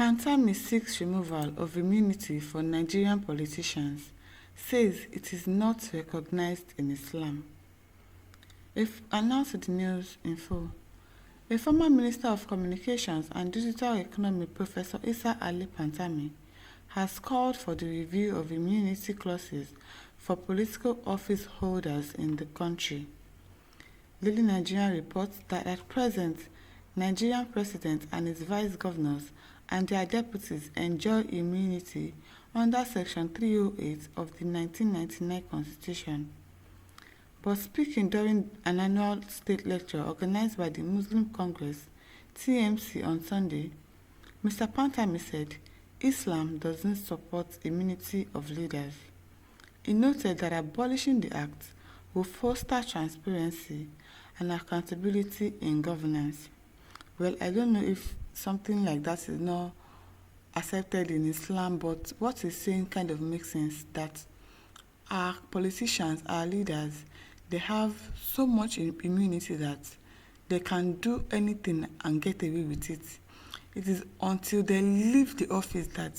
Pantami seeks removal of immunity for Nigerian politicians, says it is not recognized in Islam. If announced in the news info, a former Minister of Communications and Digital Economy, Professor Isa Ali Pantami, has called for the review of immunity clauses for political office holders in the country. Daily Nigeria reports that at present, Nigerian president and his vice governors and their deputies enjoy immunity under Section 308 of the 1999 Constitution. But speaking during an annual state lecture organized by the Muslim Congress (TMC) on Sunday, Mr. Pantami said Islam doesn't support immunity of leaders. He noted that abolishing the act will foster transparency and accountability in governance. Well, I don't know if something like that is not accepted in Islam, but what he's saying kind of makes sense that our politicians, our leaders, they have so much immunity that they can do anything and get away with it. It is until they leave the office that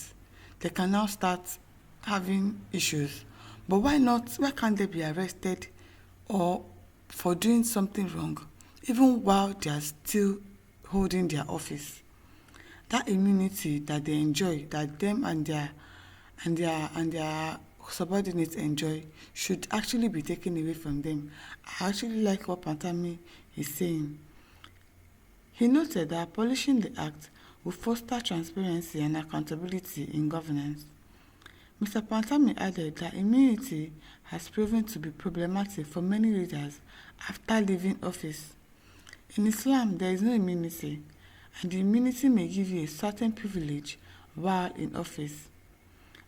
they can now start having issues. But why not? Why can't they be arrested or for doing something wrong, even while they are still holding their office? That immunity that they enjoy, that them and their subordinates enjoy, should actually be taken away from them. I actually like what Pantami is saying. He noted that abolishing the act will foster transparency and accountability in governance. Mr. Pantami added that immunity has proven to be problematic for many leaders after leaving office. In Islam, there is no immunity, and the immunity may give you a certain privilege while in office.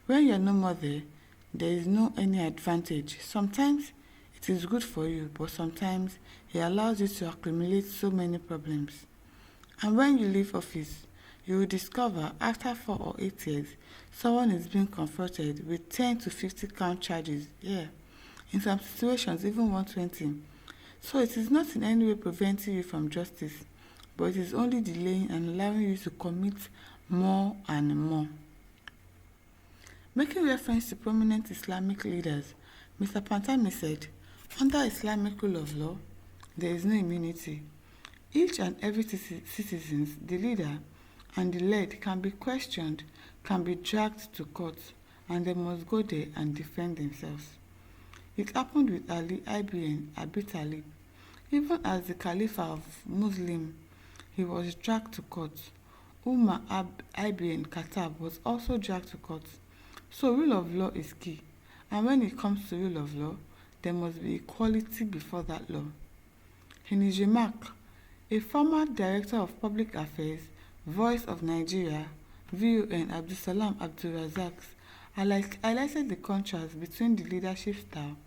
When you are no more there is no any advantage. Sometimes it is good for you, but sometimes it allows you to accumulate so many problems. And when you leave office, you will discover after 4 or 8 years, someone is being confronted with 10 to 50 count charges. Yeah, in some situations, even 120. So it is not in any way preventing you from justice, but it is only delaying and allowing you to commit more and more. Making reference to prominent Islamic leaders, Mr. Pantami said, under Islamic rule of law, there is no immunity. Each and every citizen, the leader and the led, can be questioned, can be dragged to court, and they must go there and defend themselves. It happened with Ali ibn Abi Talib. Even as the Caliph of Muslim, he was dragged to court. Umar ibn Khattab was also dragged to court. So rule of law is key, and when it comes to rule of law, there must be equality before that law. In his remark, a former Director of Public Affairs, Voice of Nigeria, VON, Abdulsalam Abdulrazak, highlighted the contrast between the leadership style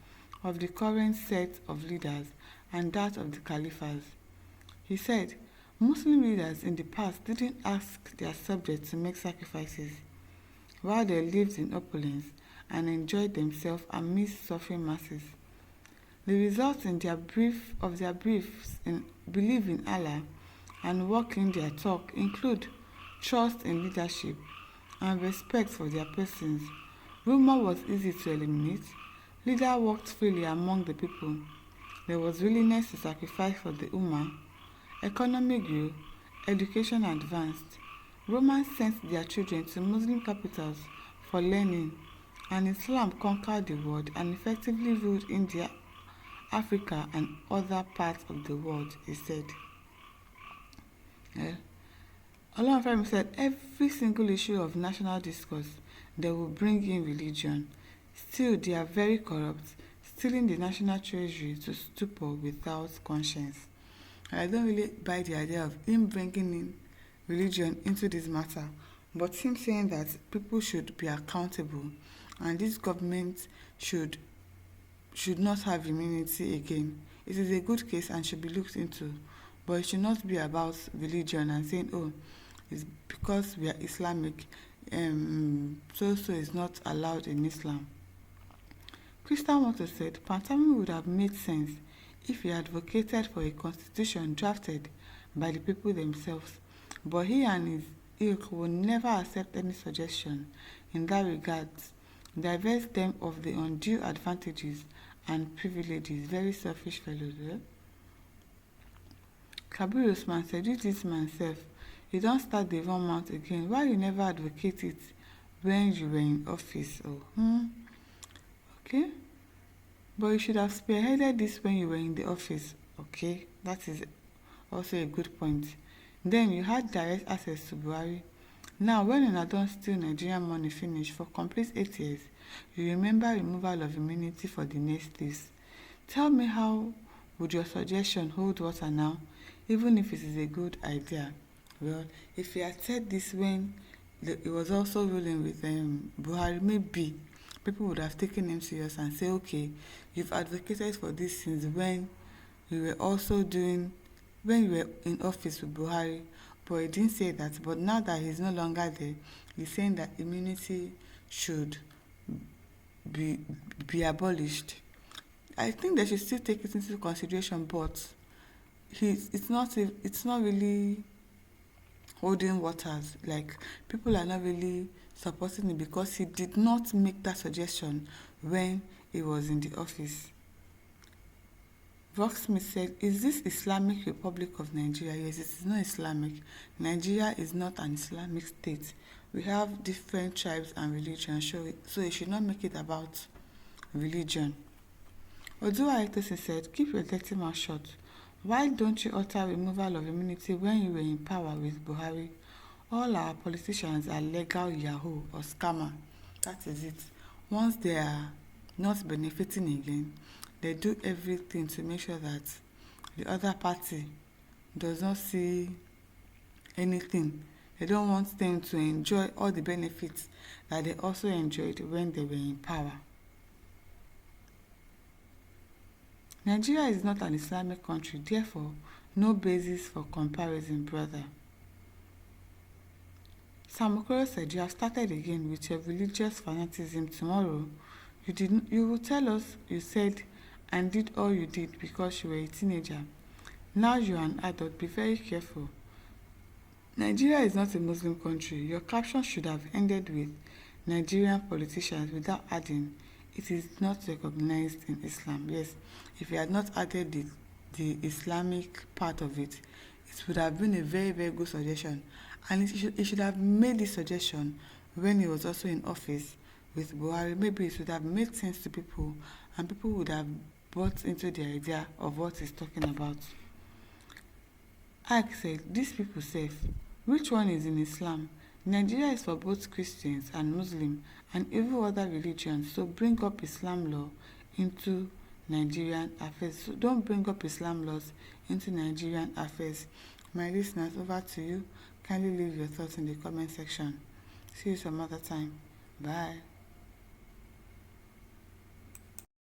of the current set of leaders and that of the caliphs. He said, Muslim leaders in the past didn't ask their subjects to make sacrifices, while they lived in opulence and enjoyed themselves amidst suffering masses. The results in their belief in Allah and walking their talk include trust in leadership and respect for their persons. Rumor was easy to eliminate. Leader walked freely among the people. There was willingness to sacrifice for the Ummah. Economy grew. Education advanced. Romans sent their children to Muslim capitals for learning, and Islam conquered the world and effectively ruled India, Africa, and other parts of the world, he said. Allah said every single issue of national discourse, they will bring in religion. Still, they are very corrupt, stealing the national treasury to stupor without conscience. I don't really buy the idea of him bringing in religion into this matter, but him saying that people should be accountable and this government should not have immunity again. It is a good case and should be looked into, but it should not be about religion and saying, oh, it's because we are Islamic, so is not allowed in Islam. Christian Water said Pantami would have made sense if he advocated for a constitution drafted by the people themselves, but he and his ilk will never accept any suggestion in that regard divest them of the undue advantages and privileges. Very selfish fellows. Eh? Kabir Usman said, you this man sef, you don't start the one mouth again. Why you never advocate it when you were in office? Okay. But you should have spearheaded this when you were in the office. Okay, that is also a good point. Then you had direct access to Buhari. Now, when una don steal Nigerian money finish for complete 8 years, you remember removal of immunity for the next list. Tell me how would your suggestion hold water now, even if it is a good idea? Well, if he had said this when he was also ruling with Buhari, maybe people would have taken him serious and say, okay, you've advocated for this since when you were also doing, when you were in office with Buhari, but he didn't say that. But now that he's no longer there, he's saying that immunity should be abolished. I think they should still take it into consideration, but it's not really holding waters. Like, people are not really supporting it because he did not make that suggestion when he was in the office. Rocksmith said, is this Islamic Republic of Nigeria? Yes, it is not Islamic. Nigeria is not an Islamic state. We have different tribes and religions, so you should not make it about religion. Odua Etosin said, keep your dirty mouth shut. Why don't you utter removal of immunity when you were in power with Buhari? All our politicians are legal yahoo or scammer. That is it. Once they are not benefiting again, they do everything to make sure that the other party does not see anything. They don't want them to enjoy all the benefits that they also enjoyed when they were in power. Nigeria is not an Islamic country, therefore, no basis for comparison, brother. Sam Okoro said, you have started again with your religious fanaticism. Tomorrow, you will tell us you said and did all you did because you were a teenager. Now you are an adult. Be very careful. Nigeria is not a Muslim country. Your caption should have ended with Nigerian politicians without adding, it is not recognized in Islam. Yes, if you had not added the Islamic part of it, it would have been a very, very good suggestion. And it should have made this suggestion when he was also in office with Buhari. Maybe it would have made sense to people and people would have bought into the idea of what he's talking about. Ike said, these people say, which one is in Islam? Nigeria is for both Christians and Muslim and every other religion, so bring up Islam law into Nigerian affairs. So don't bring up Islam laws into Nigerian affairs. My listeners, over to you. Kindly leave your thoughts in the comment section. See you some other time. Bye.